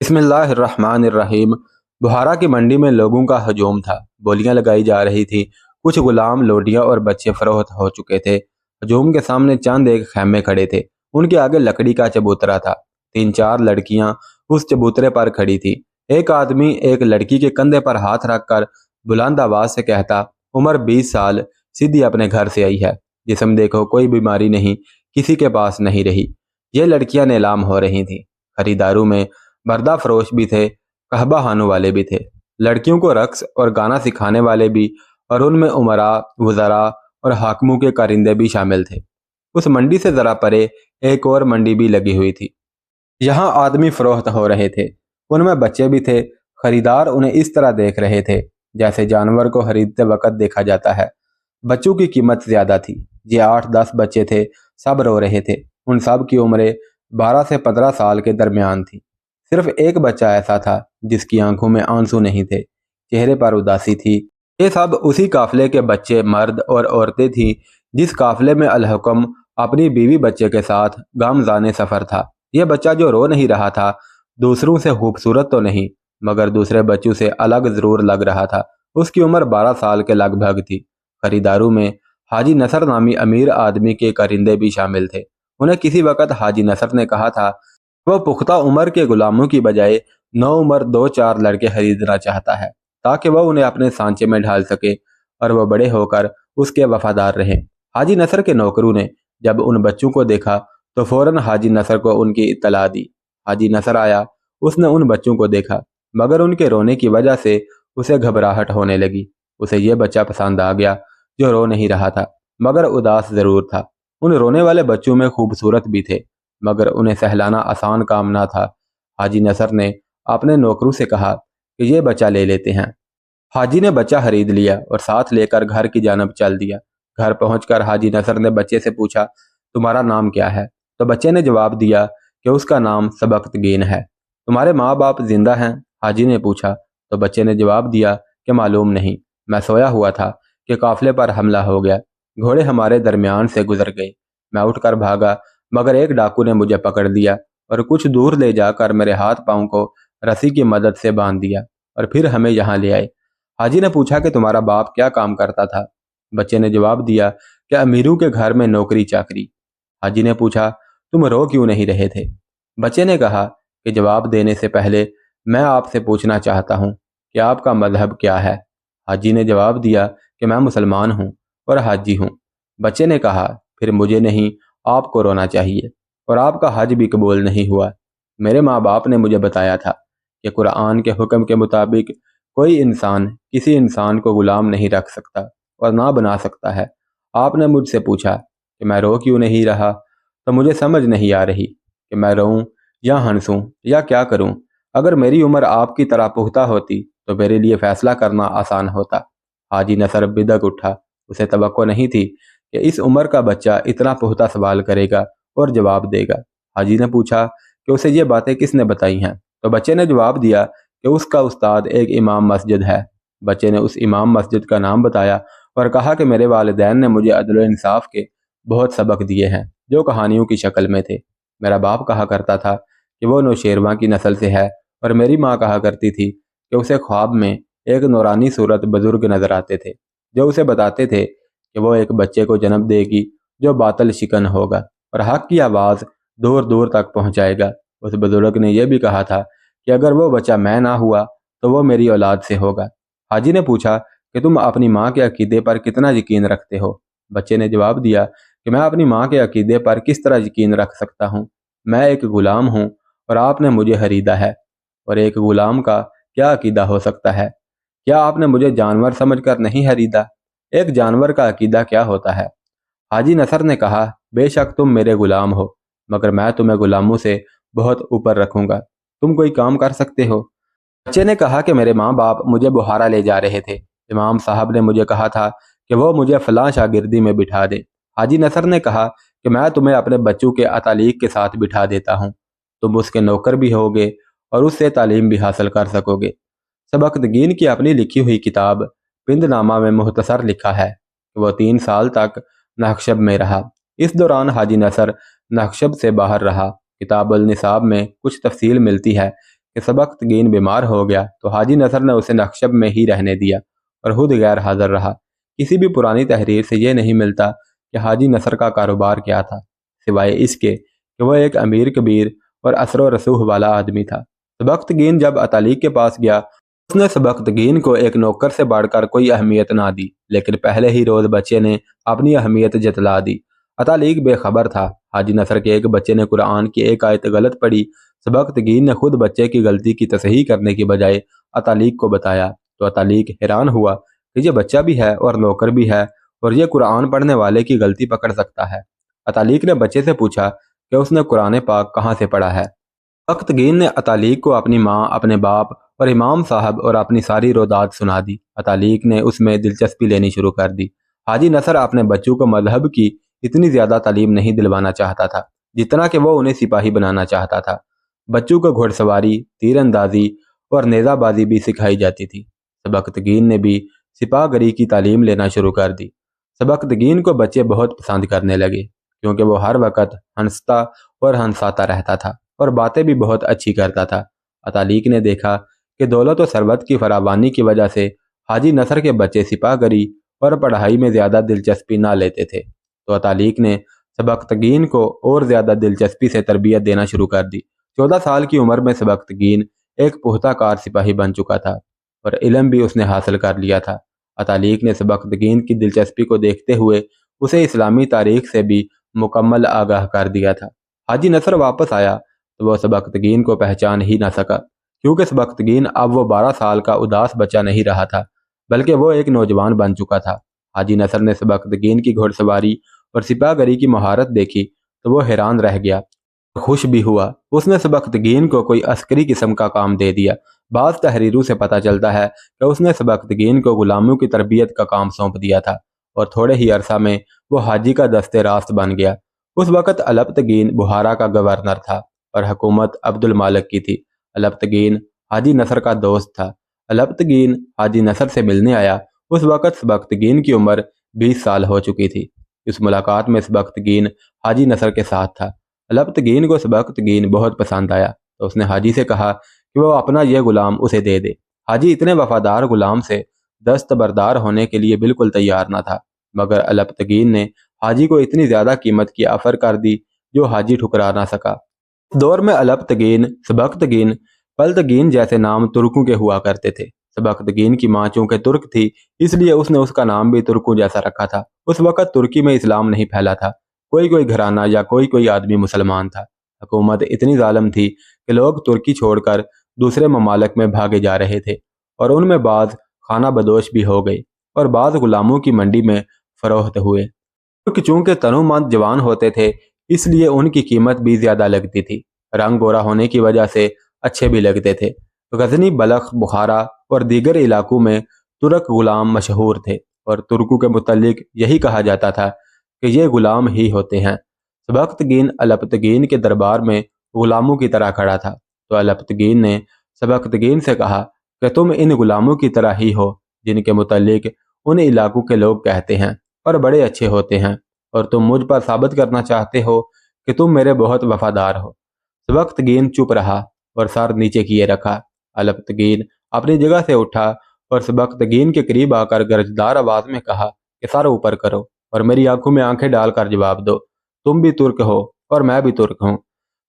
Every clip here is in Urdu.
بسم اللہ الرحمن الرحیم۔ بہارا کی منڈی میں لوگوں کا ہجوم تھا، بولیاں لگائی جا رہی تھی۔ کچھ غلام، لوڈیاں اور بچے فروخت ہو چکے تھے۔ ہجوم کے سامنے چند ایک خیمے کھڑے تھے، ان کے آگے لکڑی کا چبوترا تھا۔ 3-4 لڑکیاں اس چبوترے پر کھڑی تھی۔ ایک آدمی ایک لڑکی کے کندھے پر ہاتھ رکھ کر بلند آواز سے کہتا، عمر 20 سال، سیدھی اپنے گھر سے آئی ہے، جسم دیکھو کوئی بیماری نہیں، کسی کے پاس نہیں رہی۔ یہ لڑکیاں نیلام ہو رہی تھیں۔ خریداروں میں بردہ فروش بھی تھے، قہبہ ہانوں والے بھی تھے، لڑکیوں کو رقص اور گانا سکھانے والے بھی، اور ان میں امراء، وزراء اور حاکموں کے کارندے بھی شامل تھے۔ اس منڈی سے ذرا پرے ایک اور منڈی بھی لگی ہوئی تھی۔ یہاں آدمی فروخت ہو رہے تھے، ان میں بچے بھی تھے۔ خریدار انہیں اس طرح دیکھ رہے تھے جیسے جانور کو خریدتے وقت دیکھا جاتا ہے۔ بچوں کی قیمت زیادہ تھی۔ یہ 8-10 بچے تھے، سب رو رہے تھے۔ ان سب کی عمریں 12 سے 15 سال کے درمیان تھی۔ صرف ایک بچہ ایسا تھا جس کی آنکھوں میں آنسو نہیں تھے، چہرے پر اداسی تھی۔ یہ سب اسی قافلے کے بچے، مرد اور عورتیں تھیں جس قافلے میں الحکم اپنی بیوی بچے کے ساتھ گامزن سفر تھا۔ یہ بچہ جو رو نہیں رہا تھا، دوسروں سے خوبصورت تو نہیں، مگر دوسرے بچوں سے الگ ضرور لگ رہا تھا۔ اس کی عمر 12 سال کے لگ بھگ تھی۔ خریداروں میں حاجی نصر نامی امیر آدمی کے کارندے بھی شامل تھے۔ انہیں کسی وقت حاجی نصر نے کہا تھا وہ پختہ عمر کے غلاموں کی بجائے نوعمر 2-4 لڑکے خریدنا چاہتا ہے تاکہ وہ انہیں اپنے سانچے میں ڈھال سکے اور وہ بڑے ہو کر اس کے وفادار رہیں۔ حاجی نصر کے نوکروں نے جب ان بچوں کو دیکھا تو فوراً حاجی نصر کو ان کی اطلاع دی۔ حاجی نصر آیا، اس نے ان بچوں کو دیکھا، مگر ان کے رونے کی وجہ سے اسے گھبراہٹ ہونے لگی۔ اسے یہ بچہ پسند آ گیا جو رو نہیں رہا تھا مگر اداس ضرور تھا۔ ان رونے والے بچوں میں خوبصورت بھی تھے مگر انہیں سہلانا آسان کام نہ تھا۔ حاجی نصر نے اپنے نوکروں سے کہا کہ یہ بچہ لے لیتے ہیں۔ حاجی نے بچہ خرید لیا اور ساتھ لے کر گھر کی جانب چل دیا۔ گھر پہنچ کر حاجی نصر نے بچے سے پوچھا، تمہارا نام کیا ہے؟ تو بچے نے جواب دیا کہ اس کا نام سبکتگین ہے۔ تمہارے ماں باپ زندہ ہیں؟ حاجی نے پوچھا تو بچے نے جواب دیا کہ معلوم نہیں، میں سویا ہوا تھا کہ قافلے پر حملہ ہو گیا، گھوڑے ہمارے درمیان سے گزر گئے، میں اٹھ کر بھاگا مگر ایک ڈاکو نے مجھے پکڑ لیا اور کچھ دور لے جا کر میرے ہاتھ پاؤں کو رسی کی مدد سے باندھ دیا اور پھر ہمیں یہاں لے آئے۔ حاجی نے پوچھا کہ تمہارا باپ کیا کام کرتا تھا؟ بچے نے جواب دیا کہ امیروں کے گھر میں نوکری چاکری۔ حاجی نے پوچھا تم رو کیوں نہیں رہے تھے؟ بچے نے کہا کہ جواب دینے سے پہلے میں آپ سے پوچھنا چاہتا ہوں کہ آپ کا مذہب کیا ہے؟ حاجی نے جواب دیا کہ میں مسلمان ہوں اور حاجی ہوں۔ بچے نے کہا پھر مجھے نہیں، آپ کو رونا چاہیے، اور آپ کا حج بھی قبول نہیں ہوا۔ میرے ماں باپ نے مجھے بتایا تھا کہ قرآن کے حکم کے مطابق کوئی انسان کسی انسان کو غلام نہیں رکھ سکتا اور نہ بنا سکتا ہے۔ آپ نے مجھ سے پوچھا کہ میں رو کیوں نہیں رہا، تو مجھے سمجھ نہیں آ رہی کہ میں روؤں یا ہنسوں یا کیا کروں۔ اگر میری عمر آپ کی طرح پختہ ہوتی تو میرے لیے فیصلہ کرنا آسان ہوتا۔ حاجی نصر بدک اٹھا۔ اسے توقع نہیں تھی کہ اس عمر کا بچہ اتنا پختہ سوال کرے گا اور جواب دے گا۔ حاجی نے پوچھا کہ اسے یہ باتیں کس نے بتائی ہیں؟ تو بچے نے جواب دیا کہ اس کا استاد ایک امام مسجد ہے۔ بچے نے اس امام مسجد کا نام بتایا اور کہا کہ میرے والدین نے مجھے عدل و انصاف کے بہت سبق دیے ہیں جو کہانیوں کی شکل میں تھے۔ میرا باپ کہا کرتا تھا کہ وہ نوشیرواں کی نسل سے ہے، اور میری ماں کہا کرتی تھی کہ اسے خواب میں ایک نورانی صورت بزرگ نظر آتے تھے جو اسے بتاتے تھے کہ وہ ایک بچے کو جنم دے گی جو باطل شکن ہوگا اور حق کی آواز دور دور تک پہنچائے گا۔ اس بزرگ نے یہ بھی کہا تھا کہ اگر وہ بچہ میں نہ ہوا تو وہ میری اولاد سے ہوگا۔ حاجی نے پوچھا کہ تم اپنی ماں کے عقیدے پر کتنا یقین رکھتے ہو؟ بچے نے جواب دیا کہ میں اپنی ماں کے عقیدے پر کس طرح یقین رکھ سکتا ہوں؟ میں ایک غلام ہوں اور آپ نے مجھے خریدا ہے، اور ایک غلام کا کیا عقیدہ ہو سکتا ہے؟ کیا آپ نے مجھے جانور سمجھ کر نہیں خریدا؟ ایک جانور کا عقیدہ کیا ہوتا ہے؟ حاجی نصر نے کہا بے شک تم میرے غلام ہو، مگر میں تمہیں غلاموں سے بہت اوپر رکھوں گا۔ تم کوئی کام کر سکتے ہو؟ بچے نے کہا کہ میرے ماں باپ مجھے بہارا لے جا رہے تھے، امام صاحب نے مجھے کہا تھا کہ وہ مجھے فلاں شاگردی میں بٹھا دے۔ حاجی نصر نے کہا کہ میں تمہیں اپنے بچوں کے اتالیق کے ساتھ بٹھا دیتا ہوں، تم اس کے نوکر بھی ہوگے اور اس سے تعلیم بھی حاصل کر سکو گے۔ سبکتگین کی اپنی لکھی ہوئی کتاب پند نامہ میں مختصر لکھا ہے کہ وہ 3 سال تک نخشب میں رہا۔ اس دوران حاجی نصر نخشب سے باہر رہا۔ کتاب النصاب میں کچھ تفصیل ملتی ہے کہ سبکتگین بیمار ہو گیا تو حاجی نصر نے اسے نخشب میں ہی رہنے دیا اور خود غیر حاضر رہا۔ کسی بھی پرانی تحریر سے یہ نہیں ملتا کہ حاجی نصر کا کاروبار کیا تھا، سوائے اس کے کہ وہ ایک امیر کبیر اور اثر و رسوخ والا آدمی تھا۔ سبکتگین جب اطالیق کے پاس گیا، اس نے سبکتگین کو ایک نوکر سے بڑھ کر کوئی اہمیت نہ دی، لیکن پہلے ہی روز بچے نے اپنی اہمیت جتلا دی۔ اطالیق بے خبر تھا۔ حاجی نصر کے ایک بچے نے قرآن کی ایک آیت غلط پڑھی۔ سبکتگین نے خود بچے کی غلطی کی تصحیح کرنے کی بجائے اطالیق کو بتایا تو اطالیق حیران ہوا کہ یہ بچہ بھی ہے اور نوکر بھی ہے اور یہ قرآن پڑھنے والے کی غلطی پکڑ سکتا ہے۔ اطالیق نے بچے سے پوچھا کہ اس نے قرآن پاک کہاں سے پڑھا ہے۔ سبکتگین نے اطالیق کو اپنی ماں، اپنے باپ اور امام صاحب اور اپنی ساری روداد سنا دی۔ اطالیق نے اس میں دلچسپی لینی شروع کر دی۔ حاجی نصر اپنے بچوں کو مذہب کی اتنی زیادہ تعلیم نہیں دلوانا چاہتا تھا جتنا کہ وہ انہیں سپاہی بنانا چاہتا تھا۔ بچوں کو گھڑ سواری، تیر اندازی اور نیزہ بازی بھی سکھائی جاتی تھی۔ سبکتگین نے بھی سپاہ گری کی تعلیم لینا شروع کر دی۔ سبکتگین کو بچے بہت پسند کرنے لگے کیونکہ وہ ہر وقت ہنستا اور ہنساتا رہتا تھا اور باتیں بھی بہت اچھی کرتا تھا۔ اطالیق نے دیکھا کہ دولت و ثروت کی فراوانی کی وجہ سے حاجی نصر کے بچے سپاہ گری اور پڑھائی میں زیادہ دلچسپی نہ لیتے تھے، تو اطالیق نے سبکتگین کو اور زیادہ دلچسپی سے تربیت دینا شروع کر دی۔ 14 سال کی عمر میں سبکتگین ایک پختہ کار سپاہی بن چکا تھا اور علم بھی اس نے حاصل کر لیا تھا۔ اطالیق نے سبکتگین کی دلچسپی کو دیکھتے ہوئے اسے اسلامی تاریخ سے بھی مکمل آگاہ کر دیا تھا۔ حاجی نصر واپس آیا تو وہ سبکتگین کو پہچان ہی نہ سکا، کیونکہ سبکتگین اب وہ 12 سال کا اداس بچہ نہیں رہا تھا بلکہ وہ ایک نوجوان بن چکا تھا۔ حاجی نصر نے سبکتگین کی گھڑ سواری اور سپاہ گری کی مہارت دیکھی تو وہ حیران رہ گیا، خوش بھی ہوا۔ اس نے سبکتگین کو کوئی عسکری قسم کا کام دے دیا۔ بعض تحریروں سے پتہ چلتا ہے کہ اس نے سبکتگین کو غلاموں کی تربیت کا کام سونپ دیا تھا اور تھوڑے ہی عرصہ میں وہ حاجی کا دستے راست بن گیا۔ اس وقت الپتگین بخارا کا گورنر تھا اور حکومت عبد المالک کی تھی۔ الپتگین حاجی نصر کا دوست تھا۔ الپتگین حاجی نصر سے ملنے آیا۔ اس وقت سبکتگین کی عمر 20 سال ہو چکی تھی۔ اس ملاقات میں سبکتگین حاجی نصر کے ساتھ تھا۔ الپتگین کو سبکتگین بہت پسند آیا تو اس نے حاجی سے کہا کہ وہ اپنا یہ غلام اسے دے دے۔ حاجی اتنے وفادار غلام سے دستبردار ہونے کے لیے بالکل تیار نہ تھا، مگر الپتگین نے حاجی کو اتنی زیادہ قیمت کی آفر کر دی جو حاجی ٹھکرا نہ سکا۔ دور میں الپتگین، سبکتگین، پلتگین جیسے نام ترکوں کے ہوا کرتے تھے۔ سبکتگین کی ماں چونکہ ترک تھی اس لیے اس نے اس کا نام بھی ترکوں جیسا رکھا تھا۔ اس وقت ترکی میں اسلام نہیں پھیلا تھا، کوئی گھرانہ یا کوئی آدمی مسلمان تھا۔ حکومت اتنی ظالم تھی کہ لوگ ترکی چھوڑ کر دوسرے ممالک میں بھاگے جا رہے تھے اور ان میں بعض خانہ بدوش بھی ہو گئے اور بعض غلاموں کی منڈی میں فروخت ہوئے۔ ترک چونکہ تنومند جوان ہوتے تھے اس لیے ان کی قیمت بھی زیادہ لگتی تھی۔ رنگ گورا ہونے کی وجہ سے اچھے بھی لگتے تھے۔ غزنی، بلخ، بخارا اور دیگر علاقوں میں ترک غلام مشہور تھے اور ترکوں کے متعلق یہی کہا جاتا تھا کہ یہ غلام ہی ہوتے ہیں۔ سبکتگین الپتگین کے دربار میں غلاموں کی طرح کھڑا تھا تو الپتگین نے سبکتگین سے کہا کہ تم ان غلاموں کی طرح ہی ہو جن کے متعلق ان علاقوں کے لوگ کہتے ہیں اور بڑے اچھے ہوتے ہیں، اور تم مجھ پر ثابت کرنا چاہتے ہو کہ تم میرے بہت وفادار ہو۔ سبکتگین چپ رہا اور سر نیچے کیے رکھا۔ الپتگین اپنی جگہ سے اٹھا اور سبکتگین کے قریب آ کر گرجدار آواز میں کہا کہ سر اوپر کرو اور میری آنکھوں میں آنکھیں ڈال کر جواب دو، تم بھی ترک ہو اور میں بھی ترک ہوں۔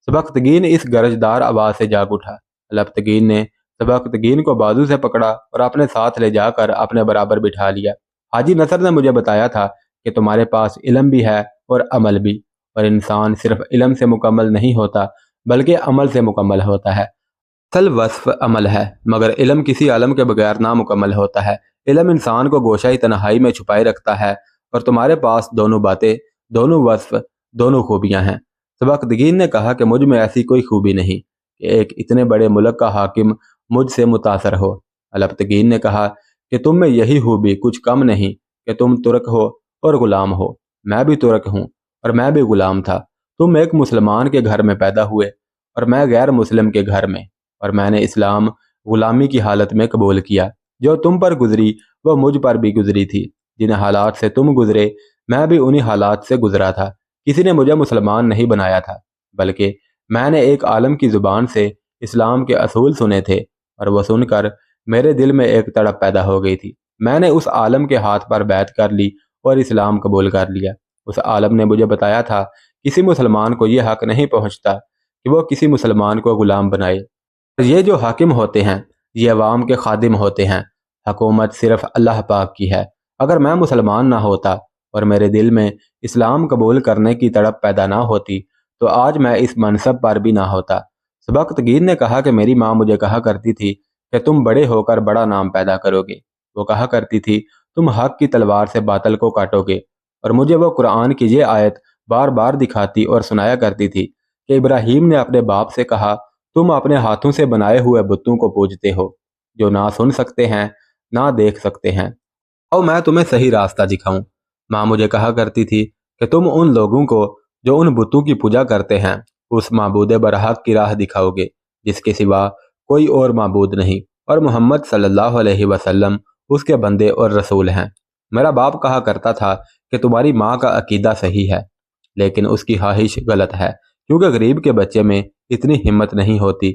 سبکتگین اس گرجدار آواز سے جاگ اٹھا۔ الپتگین نے سبکتگین کو بازو سے پکڑا اور اپنے ساتھ لے جا کر اپنے برابر بٹھا لیا۔ حاجی نصر نے مجھے بتایا تھا کہ تمہارے پاس علم بھی ہے اور عمل بھی، اور انسان صرف علم سے مکمل نہیں ہوتا بلکہ عمل سے مکمل ہوتا ہے۔ اصل وصف عمل ہے، مگر علم کسی عالم کے بغیر نامکمل ہوتا ہے۔ علم انسان کو گوشہ تنہائی میں چھپائے رکھتا ہے اور تمہارے پاس دونوں باتیں، دونوں وصف، دونوں خوبیاں ہیں۔ سبکتگین نے کہا کہ مجھ میں ایسی کوئی خوبی نہیں کہ ایک اتنے بڑے ملک کا حاکم مجھ سے متاثر ہو۔ الپتگین نے کہا کہ تم میں یہی خوبی کچھ کم نہیں کہ تم ترک ہو اور غلام ہو۔ میں بھی ترک ہوں اور میں بھی غلام تھا۔ تم ایک مسلمان کے گھر میں پیدا ہوئے اور میں غیر مسلم کے گھر میں، اور میں نے اسلام غلامی کی حالت میں قبول کیا۔ جو تم پر گزری وہ مجھ پر بھی گزری تھی۔ جن حالات سے تم گزرے میں بھی انہی حالات سے گزرا تھا۔ کسی نے مجھے مسلمان نہیں بنایا تھا بلکہ میں نے ایک عالم کی زبان سے اسلام کے اصول سنے تھے، اور وہ سن کر میرے دل میں ایک تڑپ پیدا ہو گئی تھی۔ میں نے اس عالم کے ہاتھ پر بیعت کر لی اور اسلام قبول کر لیا۔ اس عالم نے مجھے بتایا تھا کسی مسلمان کو یہ حق نہیں پہنچتا کہ وہ کسی مسلمان کو غلام بنائے۔ یہ جو حاکم ہوتے ہیں یہ عوام کے خادم ہوتے ہیں۔ حکومت صرف اللہ پاک کی ہے۔ اگر میں مسلمان نہ ہوتا اور میرے دل میں اسلام قبول کرنے کی تڑپ پیدا نہ ہوتی تو آج میں اس منصب پر بھی نہ ہوتا۔ سبکتگین نے کہا کہ میری ماں مجھے کہا کرتی تھی کہ تم بڑے ہو کر بڑا نام پیدا کرو گے۔ وہ کہا کرتی تھی تم حق کی تلوار سے باطل کو کاٹو گے، اور مجھے وہ قرآن کی یہ آیت بار بار دکھاتی اور سنایا کرتی تھی کہ ابراہیم نے اپنے باپ سے کہا تم اپنے ہاتھوں سے بنائے ہوئے بتوں کو پوجتے ہو جو نہ سن سکتے ہیں نہ دیکھ سکتے ہیں، اور میں تمہیں صحیح راستہ دکھاؤں۔ ماں مجھے کہا کرتی تھی کہ تم ان لوگوں کو جو ان بتوں کی پوجا کرتے ہیں اس معبود برحق کی راہ دکھاؤ گے جس کے سوا کوئی اور معبود نہیں، اور محمد صلی اللہ علیہ وسلم اس کے بندے اور رسول ہیں۔ میرا باپ کہا کرتا تھا کہ تمہاری ماں کا عقیدہ صحیح ہے لیکن اس کی خواہش غلط ہے، کیونکہ غریب کے بچے میں اتنی ہمت نہیں ہوتی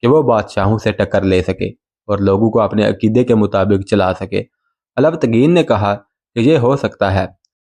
کہ وہ بادشاہوں سے ٹکر لے سکے اور لوگوں کو اپنے عقیدے کے مطابق چلا سکے۔ البتگین نے کہا کہ یہ ہو سکتا ہے،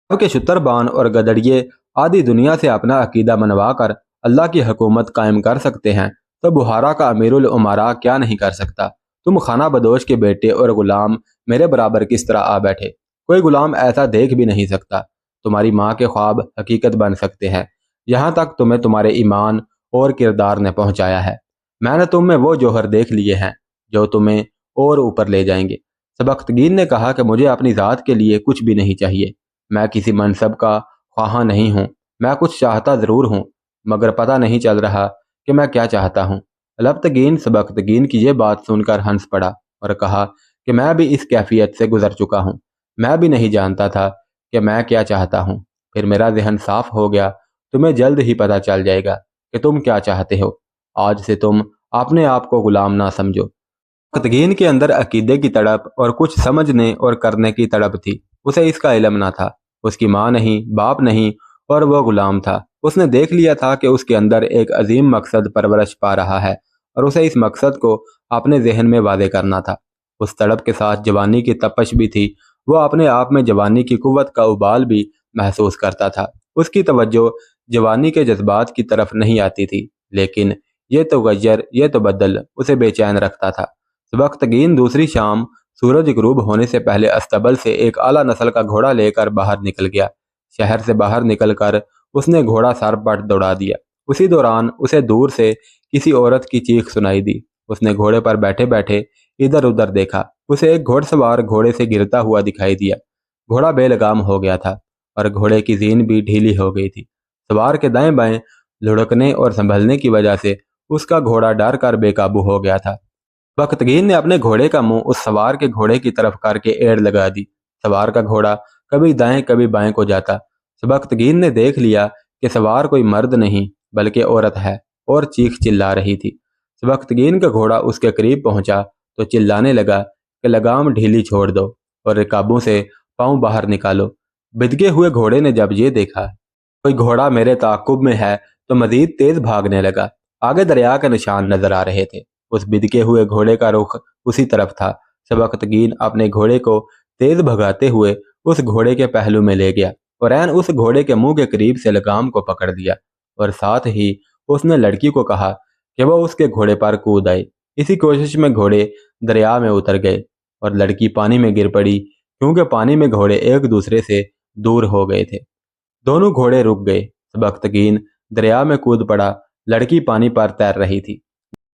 اب کہ شتربان اور گدڑیے آدھی دنیا سے اپنا عقیدہ منوا کر اللہ کی حکومت قائم کر سکتے ہیں تو بخارا کا امیر العمراء کیا نہیں کر سکتا؟ تم خانہ بدوش کے بیٹے اور غلام میرے برابر کس طرح آ بیٹھے؟ کوئی غلام ایسا دیکھ بھی نہیں سکتا۔ تمہاری ماں کے خواب حقیقت بن سکتے ہیں، یہاں تک تمہیں تمہارے ایمان اور کردار نے پہنچایا ہے۔ میں نے تم میں وہ جوہر دیکھ لیے ہیں جو تمہیں اور اوپر لے جائیں گے۔ سبکتگین نے کہا کہ مجھے اپنی ذات کے لیے کچھ بھی نہیں چاہیے، میں کسی منصب کا خواہاں نہیں ہوں، میں کچھ چاہتا ضرور ہوں مگر پتہ نہیں چل رہا کہ میں کیا چاہتا ہوں۔ البتگین سبکتگین کی یہ بات سن کر ہنس پڑا اور کہا کہ میں بھی اس کیفیت سے گزر چکا ہوں، میں بھی نہیں جانتا تھا کہ میں کیا چاہتا ہوں، پھر میرا ذہن صاف ہو گیا۔ تمہیں جلد ہی پتہ چل جائے گا کہ تم کیا چاہتے ہو۔ آج سے تم اپنے آپ کو غلام نہ سمجھو۔ سبکتگین کے اندر عقیدے کی تڑپ اور کچھ سمجھنے اور کرنے کی تڑپ تھی، اسے اس کا علم نہ تھا۔ اس کی ماں نہیں، باپ نہیں، اور وہ غلام تھا۔ اس نے دیکھ لیا تھا کہ اس کے اندر ایک عظیم مقصد پرورش پا رہا ہے اور اسے اس مقصد کو اپنے ذہن میں واضح کرنا تھا۔ اس تڑپ کے ساتھ جوانی کی تپش بھی تھی، وہ اپنے آپ میں جوانی کی قوت کا ابال بھی محسوس کرتا تھا۔ اس کی توجہ جوانی کے جذبات کی طرف نہیں آتی تھی، لیکن یہ تغیر، یہ تبدل اسے بے چین رکھتا تھا۔ سبکتگین دوسری شام سورج غروب ہونے سے پہلے استبل سے ایک اعلیٰ نسل کا گھوڑا لے کر باہر نکل گیا۔ شہر سے باہر نکل کر اس نے گھوڑا سر پر دوڑا دیا۔ اسی دوران اسے دور سے کسی عورت کی چیخ سنائی دی۔ اس نے گھوڑے پر بیٹھے بیٹھے ادھر ادھر دیکھا۔ اسے ایک گھوڑ سوار گھوڑے سے گرتا ہوا دکھائی دیا۔ گھوڑا بے لگام ہو گیا تھا اور گھوڑے کی زین بھی ڈھیلی ہو گئی تھی۔ سوار کے دائیں بائیں لڑکنے اور سنبھلنے کی وجہ سے اس کا گھوڑا ڈر کر بے قابو ہو گیا تھا۔ سبکتگین نے اپنے گھوڑے کا منہ اس سوار کے گھوڑے کی طرف کر کے ایڑ لگا دی۔ سوار کا گھوڑا کبھی دائیں کبھی بائیں کو جاتا۔ سبکتگین نے دیکھ لیا کہ سوار کوئی مرد نہیں بلکہ عورت ہے اور چیخ چلا رہی تھی۔ سبکتگین کا گھوڑا اس کے قریب پہنچا تو چلانے لگا کہ لگام ڈھیلی چھوڑ دو اور رکابوں سے پاؤں باہر نکالو۔ بدکے ہوئے گھوڑے نے جب یہ دیکھا کوئی گھوڑا میرے تعاقب میں ہے تو مزید تیز بھاگنے لگا۔ آگے دریا کے نشان نظر آ رہے تھے۔ اس بدکے ہوئے گھوڑے کا رخ اسی طرف تھا۔ سبکتگین اپنے گھوڑے کو تیز بھگاتے ہوئے اس گھوڑے کے پہلو میں لے گیا اور عین اس گھوڑے کے منہ کے قریب سے لگام کو پکڑ دیا، اور ساتھ ہی اس نے لڑکی کو کہا کہ وہ اس کے گھوڑے پر کود آئے۔ اسی کوشش میں گھوڑے دریا میں اتر گئے اور لڑکی پانی میں گر پڑی، کیونکہ پانی میں گھوڑے ایک دوسرے سے دور ہو گئے تھے۔ دونوں گھوڑے رک گئے۔ سبکتگین دریا میں کود پڑا، لڑکی پانی پر تیر رہی تھی۔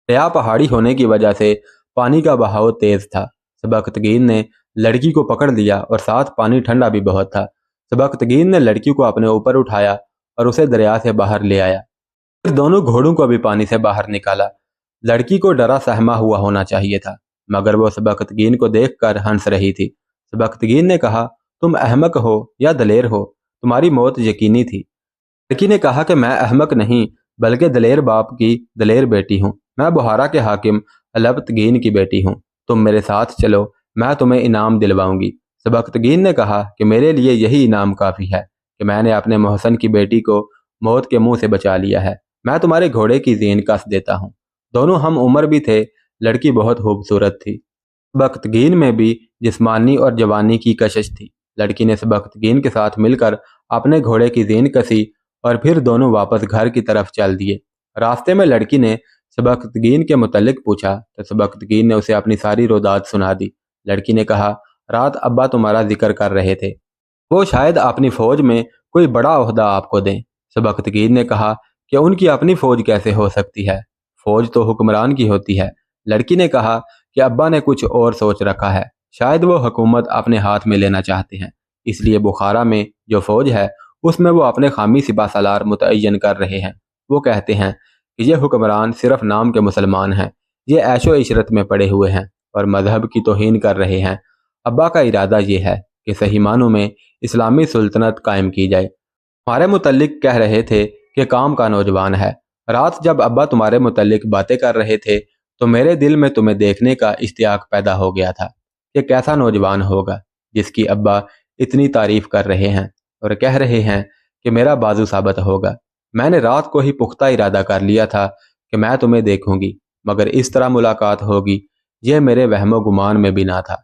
دریا پہاڑی ہونے کی وجہ سے پانی کا بہاؤ تیز تھا۔ سبکتگین نے لڑکی کو پکڑ لیا اور ساتھ پانی ٹھنڈا بھی بہت تھا۔ سبکتگین نے لڑکی کو اپنے اوپر اٹھایا اور اسے دریا سے باہر لے آیا، پھر دونوں گھوڑوں کو بھی پانی سے باہر نکالا۔ لڑکی کو ڈرا سہما ہوا ہونا چاہیے تھا مگر وہ سبکتگین کو دیکھ کر ہنس رہی تھی۔ سبکتگین نے کہا تم احمق ہو یا دلیر ہو، تمہاری موت یقینی تھی۔ لڑکی نے کہا کہ میں احمق نہیں بلکہ دلیر باپ کی دلیر بیٹی ہوں، میں بخارا کے حاکم البتگین کی بیٹی ہوں، تم میرے ساتھ چلو، میں تمہیں انعام دلواؤں گی۔ سبکتگین نے کہا کہ میرے لیے یہی انعام کافی ہے کہ میں نے اپنے محسن کی بیٹی کو موت کے منہ سے بچا لیا ہے، میں تمہارے گھوڑے کی زین کس دیتا ہوں۔ دونوں ہم عمر بھی تھے۔ لڑکی بہت خوبصورت تھی۔ سبکتگین میں بھی جسمانی اور جوانی کی کشش تھی۔ لڑکی نے سبکتگین کے ساتھ مل کر اپنے گھوڑے کی زین کسی اور پھر دونوں واپس گھر کی طرف چل دیے۔ راستے میں لڑکی نے سبکتگین کے متعلق پوچھا تو سبکتگین نے اسے اپنی ساری روداد سنا دی۔ لڑکی نے کہا، رات ابا تمہارا ذکر کر رہے تھے، وہ شاید اپنی فوج میں کوئی بڑا عہدہ آپ کو دیں۔ سبکتگین نے کہا کہ ان کی اپنی فوج کیسے ہو سکتی ہے، فوج تو حکمران کی ہوتی ہے۔ لڑکی نے کہا کہ ابا نے کچھ اور سوچ رکھا ہے، شاید وہ حکومت اپنے ہاتھ میں لینا چاہتے ہیں، اس لیے بخارا میں جو فوج ہے اس میں وہ اپنے خامی سپہ سالار متعین کر رہے ہیں۔ وہ کہتے ہیں کہ یہ حکمران صرف نام کے مسلمان ہیں، یہ عیش و عشرت میں پڑے ہوئے ہیں اور مذہب کی توہین کر رہے ہیں۔ ابا کا ارادہ یہ ہے کہ صحیح معنوں میں اسلامی سلطنت قائم کی جائے۔ ہمارے متعلق کہہ رہے تھے کہ کام کا نوجوان ہے۔ رات جب ابا تمہارے متعلق باتیں کر رہے تھے تو میرے دل میں تمہیں دیکھنے کا اشتیاق پیدا ہو گیا تھا کہ کیسا نوجوان ہوگا جس کی ابا اتنی تعریف کر رہے ہیں اور کہہ رہے ہیں کہ میرا بازو ثابت ہوگا۔ میں نے رات کو ہی پختہ ارادہ کر لیا تھا کہ میں تمہیں دیکھوں گی، مگر اس طرح ملاقات ہوگی یہ میرے وہم و گمان میں بھی نہ تھا۔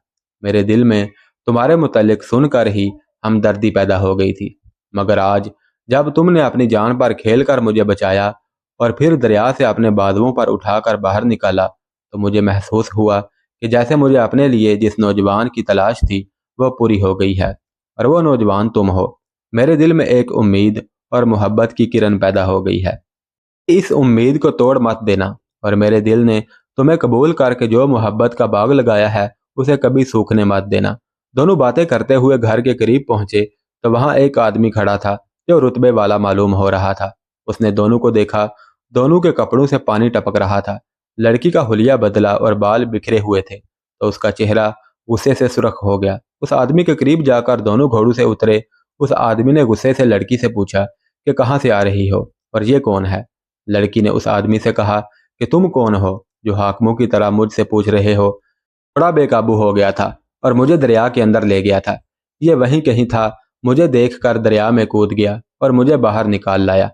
میرے دل میں تمہارے متعلق سن کر ہی ہمدردی پیدا ہو گئی تھی، مگر آج جب تم نے اپنی جان پر کھیل کر مجھے بچایا اور پھر دریا سے اپنے بازوؤں پر اٹھا کر باہر نکالا تو مجھے محسوس ہوا کہ جیسے مجھے اپنے لیے جس نوجوان کی تلاش تھی وہ پوری ہو گئی ہے اور وہ نوجوان تم ہو۔ میرے دل میں ایک امید اور محبت کی کرن پیدا ہو گئی ہے۔ اس امید کو توڑ مت دینا اور میرے دل نے تمہیں قبول کر کے جو محبت کا باغ لگایا ہے اسے کبھی سوکھنے مت دینا۔ دونوں باتیں کرتے ہوئے گھر کے قریب پہنچے تو وہاں ایک آدمی کھڑا تھا جو رتبے والا معلوم ہو رہا تھا۔ اس نے دونوں کو دیکھا، دونوں کے کپڑوں سے پانی ٹپک رہا تھا۔ لڑکی کا حلیہ بدلا اور بال بکھرے ہوئے تھے تو اس کا چہرہ غصے سے سرخ ہو گیا۔ اس آدمی کے قریب جا کر دونوں گھوڑوں سے اترے۔ اس آدمی نے غصے سے لڑکی سے پوچھا کہ کہاں سے آ رہی ہو اور یہ کون ہے؟ لڑکی نے اس آدمی سے کہا کہ تم کون ہو جو حاکموں کی طرح مجھ سے پوچھ رہے ہو؟ بڑا بے قابو ہو گیا تھا اور مجھے دریا کے اندر لے گیا تھا۔ یہ وہیں کہیں تھا، مجھے دیکھ کر دریا میں کود گیا اور مجھے باہر نکال لایا۔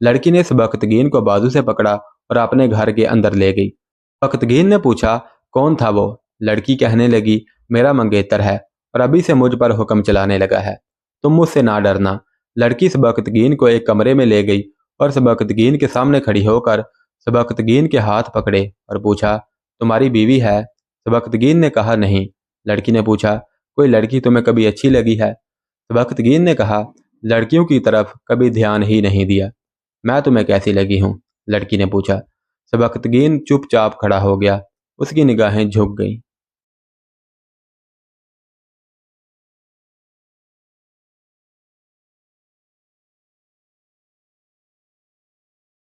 لڑکی نے سبکتگین کو بازو سے پکڑا اور اپنے گھر کے اندر لے گئی۔ سبکتگین نے پوچھا کون تھا وہ؟ لڑکی کہنے لگی میرا منگیتر ہے اور ابھی سے مجھ پر حکم چلانے لگا ہے، تم مجھ سے نہ ڈرنا۔ لڑکی سبکتگین کو ایک کمرے میں لے گئی اور سبکتگین کے سامنے کھڑی ہو کر سبکتگین کے ہاتھ پکڑے اور پوچھا تمہاری بیوی ہے؟ سبکتگین نے کہا نہیں۔ لڑکی نے پوچھا کوئی لڑکی تمہیں کبھی اچھی لگی ہے؟ سبکتگین نے کہا لڑکیوں کی طرف کبھی دھیان ہی نہیں دیا۔ میں تمہیں کیسی لگی ہوں؟ لڑکی نے پوچھا۔ سبکتگین چپ چاپ کھڑا ہو گیا، اس کی نگاہیں جھک گئیں۔